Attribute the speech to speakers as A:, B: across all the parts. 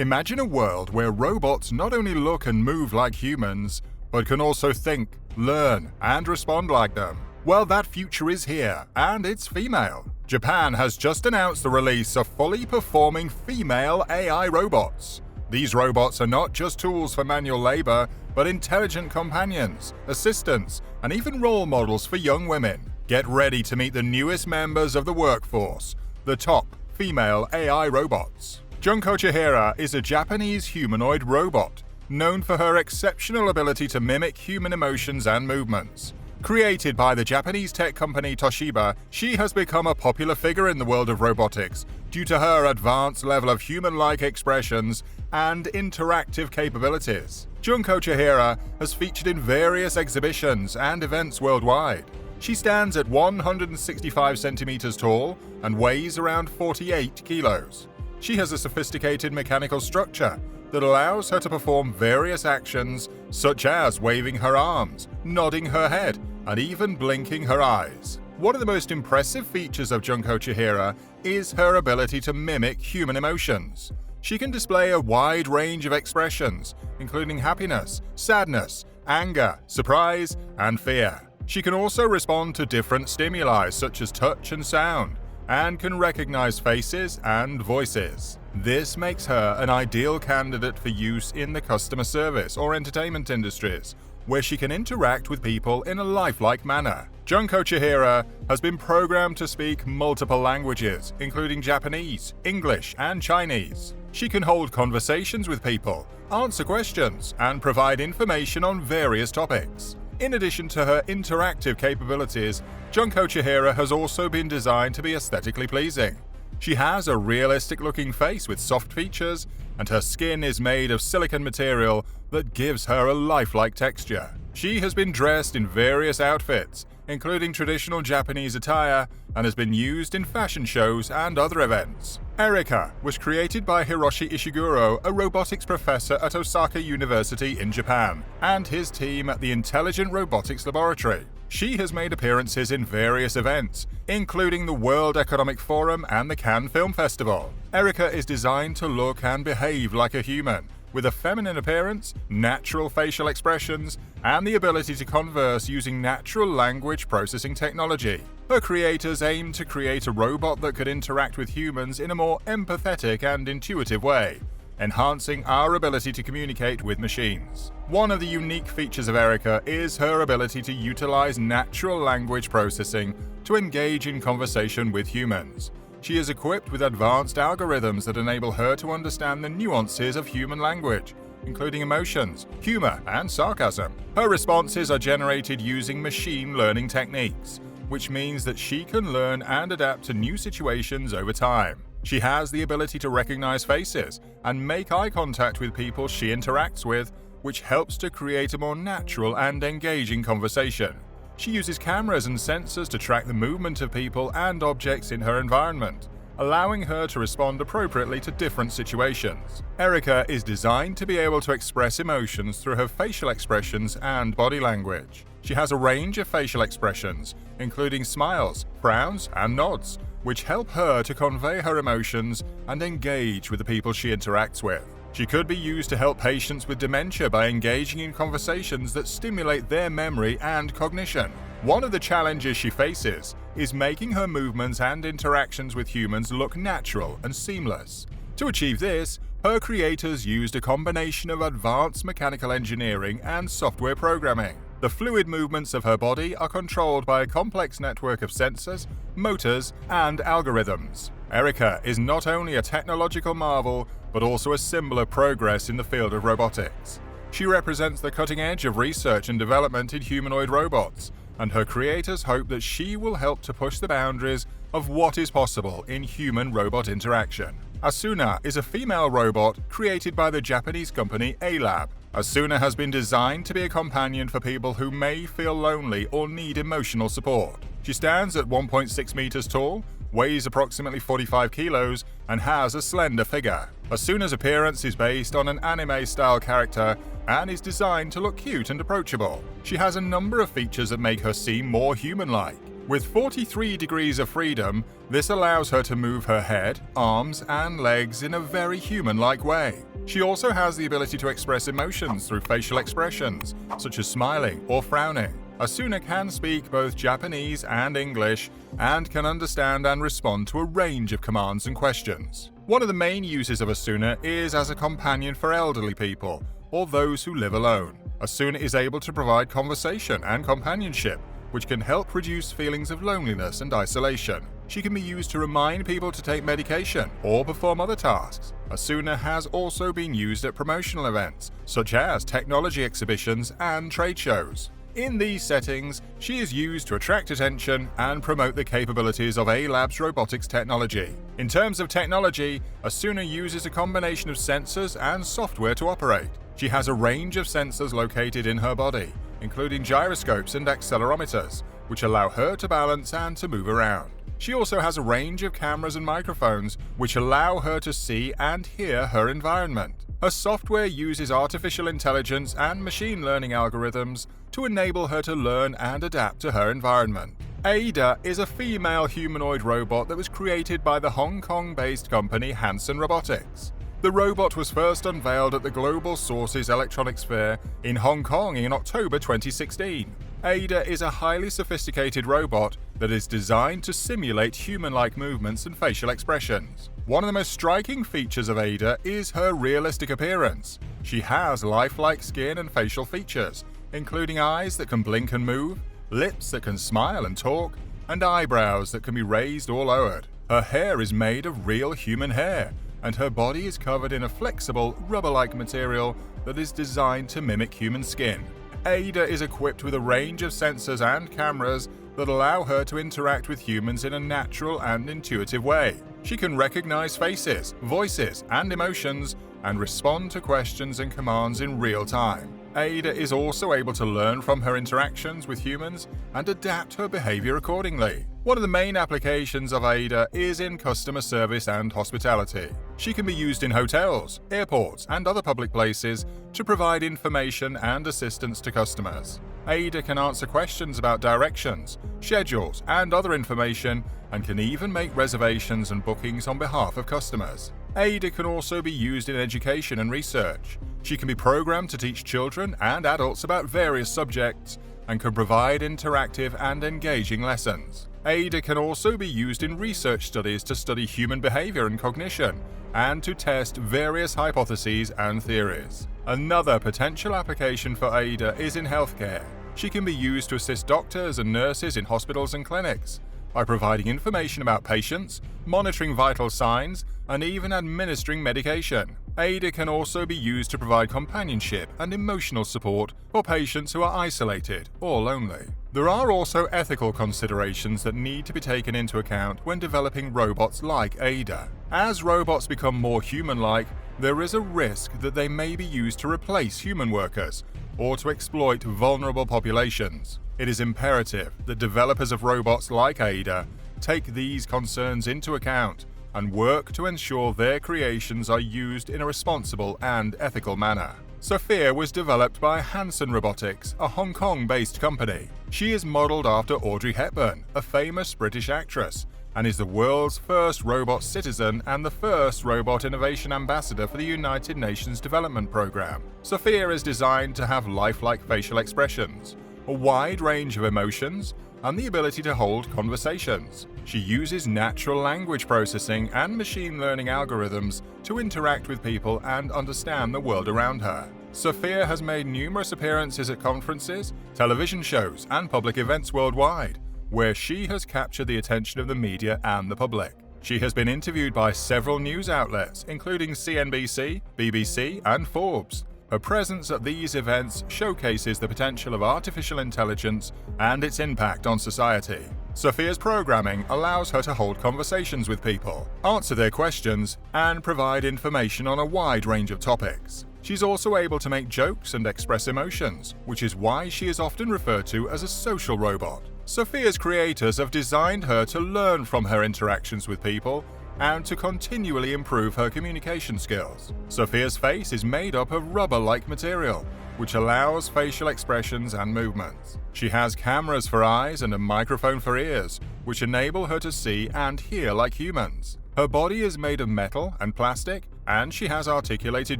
A: Imagine a world where robots not only look and move like humans, but can also think, learn, and respond like them. Well, that future is here, and it's female. Japan has just announced the release of fully performing female AI robots. These robots are not just tools for manual labor, but intelligent companions, assistants, and even role models for young women. Get ready to meet the newest members of the workforce, the top female AI robots. Junko Chihira is a Japanese humanoid robot, known for her exceptional ability to mimic human emotions and movements. Created by the Japanese tech company Toshiba, she has become a popular figure in the world of robotics due to her advanced level of human-like expressions and interactive capabilities. Junko Chihira has featured in various exhibitions and events worldwide. She stands at 165 centimeters tall and weighs around 48 kilos. She has a sophisticated mechanical structure that allows her to perform various actions such as waving her arms, nodding her head, and even blinking her eyes. One of the most impressive features of Junko Chihira is her ability to mimic human emotions. She can display a wide range of expressions, including happiness, sadness, anger, surprise, and fear. She can also respond to different stimuli such as touch and sound, and can recognize faces and voices. This makes her an ideal candidate for use in the customer service or entertainment industries, where she can interact with people in a lifelike manner. Junko Chihira has been programmed to speak multiple languages, including Japanese, English, and Chinese. She can hold conversations with people, answer questions, and provide information on various topics. In addition to her interactive capabilities, Junko Chihira has also been designed to be aesthetically pleasing. She has a realistic-looking face with soft features, and her skin is made of silicone material that gives her a lifelike texture. She has been dressed in various outfits, including traditional Japanese attire, and has been used in fashion shows and other events. Erika was created by Hiroshi Ishiguro, a robotics professor at Osaka University in Japan, and his team at the Intelligent Robotics Laboratory. She has made appearances in various events, including the World Economic Forum and the Cannes Film Festival. Erika is designed to look and behave like a human, with a feminine appearance, natural facial expressions, and the ability to converse using natural language processing technology. Her creators aim to create a robot that could interact with humans in a more empathetic and intuitive way, enhancing our ability to communicate with machines. One of the unique features of Erika is her ability to utilize natural language processing to engage in conversation with humans. She is equipped with advanced algorithms that enable her to understand the nuances of human language, including emotions, humor, and sarcasm. Her responses are generated using machine learning techniques, which means that she can learn and adapt to new situations over time. She has the ability to recognize faces and make eye contact with people she interacts with, which helps to create a more natural and engaging conversation. She uses cameras and sensors to track the movement of people and objects in her environment, allowing her to respond appropriately to different situations. Erika is designed to be able to express emotions through her facial expressions and body language. She has a range of facial expressions, including smiles, frowns, and nods, which help her to convey her emotions and engage with the people she interacts with. She could be used to help patients with dementia by engaging in conversations that stimulate their memory and cognition. One of the challenges she faces is making her movements and interactions with humans look natural and seamless. To achieve this, her creators used a combination of advanced mechanical engineering and software programming. The fluid movements of her body are controlled by a complex network of sensors, motors, and algorithms. Erika is not only a technological marvel, but also a symbol of progress in the field of robotics. She represents the cutting edge of research and development in humanoid robots, and her creators hope that she will help to push the boundaries of what is possible in human-robot interaction. Asuna is a female robot created by the Japanese company A-Lab. Asuna has been designed to be a companion for people who may feel lonely or need emotional support. She stands at 1.6 meters tall, weighs approximately 45 kilos, and has a slender figure. Asuna's appearance is based on an anime-style character and is designed to look cute and approachable. She has a number of features that make her seem more human-like. With 43 degrees of freedom, this allows her to move her head, arms, and legs in a very human-like way. She also has the ability to express emotions through facial expressions, such as smiling or frowning. Asuna can speak both Japanese and English, and can understand and respond to a range of commands and questions. One of the main uses of Asuna is as a companion for elderly people, or those who live alone. Asuna is able to provide conversation and companionship, which can help reduce feelings of loneliness and isolation. She can be used to remind people to take medication or perform other tasks. Asuna has also been used at promotional events, such as technology exhibitions and trade shows. In these settings, she is used to attract attention and promote the capabilities of A-Lab's robotics technology. In terms of technology, Asuna uses a combination of sensors and software to operate. She has a range of sensors located in her body, including gyroscopes and accelerometers, which allow her to balance and to move around. She also has a range of cameras and microphones, which allow her to see and hear her environment. Her software uses artificial intelligence and machine learning algorithms to enable her to learn and adapt to her environment. Ada is a female humanoid robot that was created by the Hong Kong-based company Hanson Robotics. The robot was first unveiled at the Global Sources Electronics Fair in Hong Kong in October 2016. Ada is a highly sophisticated robot that is designed to simulate human-like movements and facial expressions. One of the most striking features of Ada is her realistic appearance. She has lifelike skin and facial features, including eyes that can blink and move, lips that can smile and talk, and eyebrows that can be raised or lowered. Her hair is made of real human hair, and her body is covered in a flexible, rubber-like material that is designed to mimic human skin. Ada is equipped with a range of sensors and cameras that allow her to interact with humans in a natural and intuitive way. She can recognize faces, voices, and emotions, and respond to questions and commands in real time. Ada is also able to learn from her interactions with humans and adapt her behavior accordingly. One of the main applications of Ada is in customer service and hospitality. She can be used in hotels, airports, and other public places to provide information and assistance to customers. Ada can answer questions about directions, schedules, and other information, and can even make reservations and bookings on behalf of customers. Ada can also be used in education and research. She can be programmed to teach children and adults about various subjects and can provide interactive and engaging lessons. Ada can also be used in research studies to study human behavior and cognition, and to test various hypotheses and theories. Another potential application for Ada is in healthcare. She can be used to assist doctors and nurses in hospitals and clinics by providing information about patients, monitoring vital signs, and even administering medication. Ada can also be used to provide companionship and emotional support for patients who are isolated or lonely. There are also ethical considerations that need to be taken into account when developing robots like Ada. As robots become more human-like, there is a risk that they may be used to replace human workers or to exploit vulnerable populations. It is imperative that developers of robots like Ada take these concerns into account and work to ensure their creations are used in a responsible and ethical manner. Sophia was developed by Hanson Robotics, a Hong Kong-based company. She is modeled after Audrey Hepburn, a famous British actress, and is the world's first robot citizen and the first robot innovation ambassador for the United Nations Development Programme. Sophia is designed to have lifelike facial expressions, a wide range of emotions, and the ability to hold conversations. She uses natural language processing and machine learning algorithms to interact with people and understand the world around her. Sophia has made numerous appearances at conferences, television shows, and public events worldwide, where she has captured the attention of the media and the public. She has been interviewed by several news outlets, including CNBC, BBC, and Forbes. Her presence at these events showcases the potential of artificial intelligence and its impact on society. Sophia's programming allows her to hold conversations with people, answer their questions, and provide information on a wide range of topics. She's also able to make jokes and express emotions, which is why she is often referred to as a social robot. Sophia's creators have designed her to learn from her interactions with people and to continually improve her communication skills. Sophia's face is made up of rubber-like material, which allows facial expressions and movements. She has cameras for eyes and a microphone for ears, which enable her to see and hear like humans. Her body is made of metal and plastic and she has articulated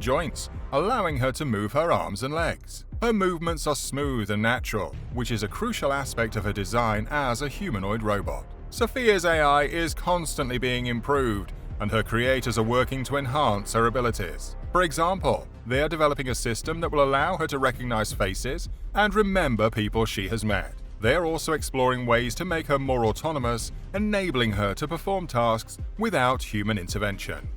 A: joints, allowing her to move her arms and legs. Her movements are smooth and natural, which is a crucial aspect of her design as a humanoid robot. Sophia's AI is constantly being improved, and her creators are working to enhance her abilities. For example, they are developing a system that will allow her to recognize faces and remember people she has met. They are also exploring ways to make her more autonomous, enabling her to perform tasks without human intervention.